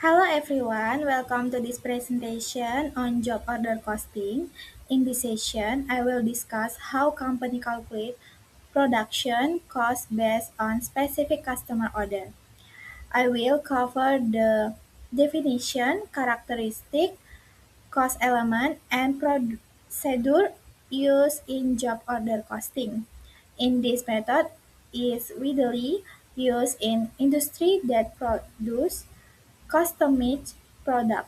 Hello everyone, welcome to this presentation on job order costing. In this session, I will discuss how company calculate production cost based on specific customer order. I will cover the definition, characteristic, cost element, and procedure used in job order costing. In this method is widely used in industry that produce custom-made product,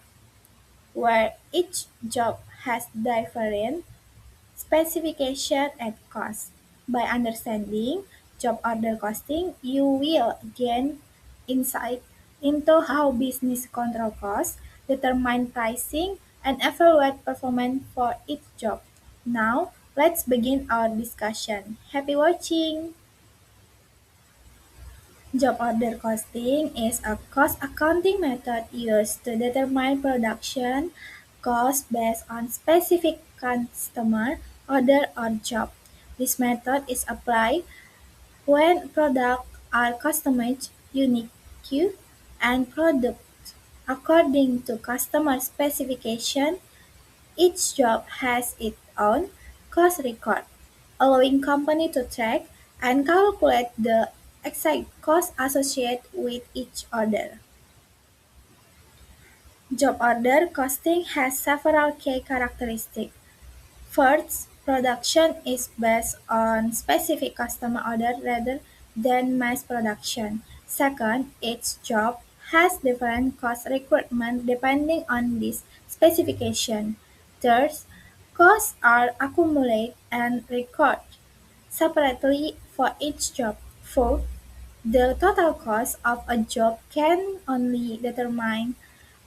where each job has different specification and cost. By understanding job order costing, you will gain insight into how business control costs, determine pricing, and evaluate performance for each job. Now, let's begin our discussion. Happy watching! Job order costing is a cost accounting method used to determine production cost based on specific customer order or job. This method is applied when products are customized, unique, and produced according to customer specification. Each job has its own cost record, allowing company to track and calculate the exact cost associated with each order. Job order costing has several key characteristics. First, production is based on specific customer order rather than mass production. Second, each job has different cost requirements depending on this specification. Third, costs are accumulated and recorded separately for each job. Fourth, the total cost of a job can only determine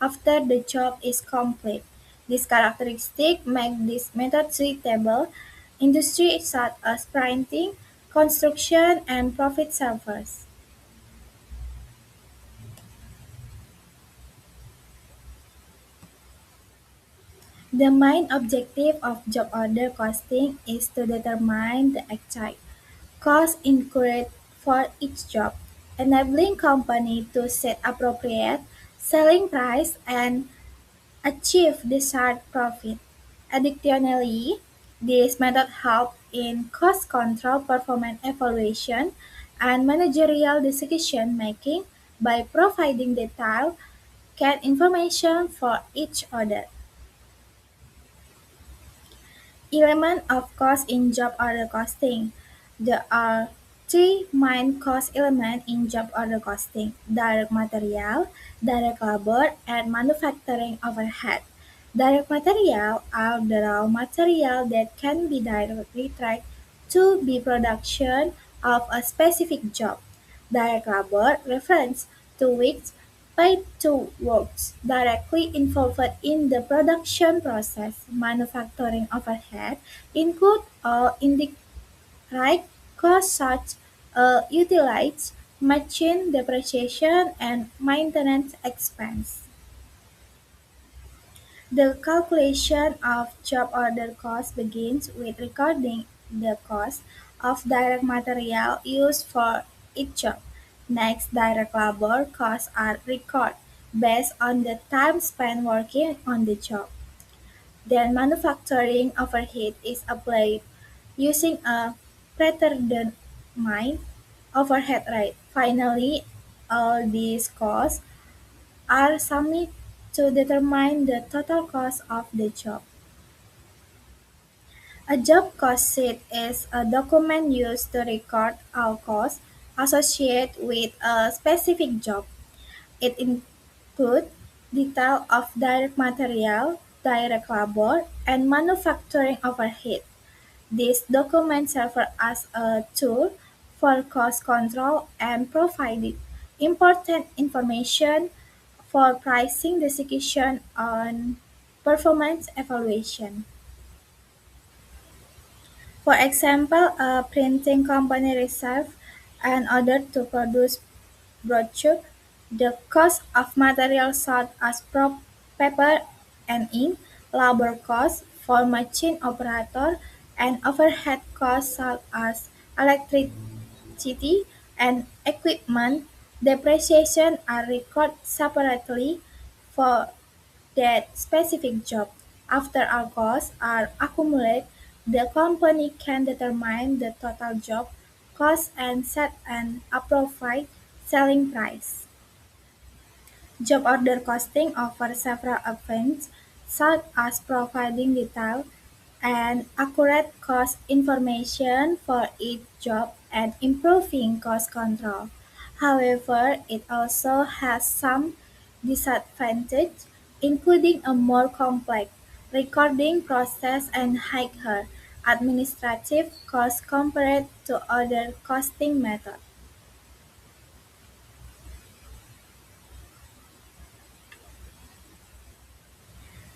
after the job is complete. These characteristics make this method suitable industries such as printing, construction, and profit servers. The main objective of job order costing is to determine the exact cost incurred for each job, enabling company to set appropriate selling price and achieve desired profit. Additionally, this method helps in cost control, performance evaluation, and managerial decision making by providing detailed CAD information for each order. Element of cost in job order costing. There are three main cost elements in job order costing: direct material, direct labor, and manufacturing overhead. Direct material are the raw material that can be directly tracked to be production of a specific job. Direct labor refers to which paid to works directly involved in the production process. Manufacturing overhead include all indirect costs such as utilities, machine depreciation, and maintenance expense. The calculation of job order cost begins with recording the cost of direct material used for each job. Next, direct labor costs are recorded based on the time spent working on the job. Then manufacturing overhead is applied using a predetermined overhead rate. Finally, all these costs are summed to determine the total cost of the job. A job cost sheet is a document used to record all costs associated with a specific job. It includes detail of direct material, direct labor, and manufacturing overhead. This document serves as a tool for cost control and provided important information for pricing decision on performance evaluation. For example, a printing company receives an order to produce brochure. The cost of materials such as paper and ink, labor costs for machine operator, and overhead costs such as electricity and equipment depreciation are recorded separately. for that specific job. After all costs are accumulated, the company can determine the total job cost and set an appropriate selling price. Job order costing offers several advantages, such as providing detailed and accurate cost information for each job and improving cost control. However, it also has some disadvantages, including a more complex recording process and higher administrative costs compared to other costing methods.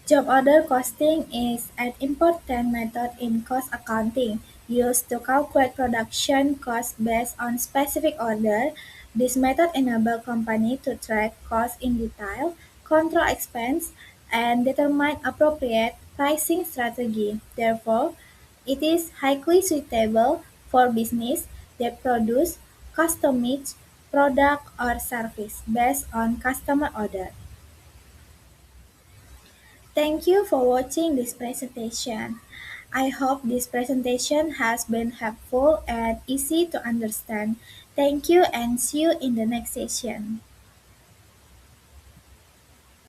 Job order costing is an important method in cost accounting, used to calculate production costs based on specific order. This method enables companies to track costs in detail, control expense, and determine appropriate pricing strategy. Therefore, it is highly suitable for business that produce customized product or service based on customer order. Thank you for watching this presentation. I hope this presentation has been helpful and easy to understand. Thank you and see you in the next session.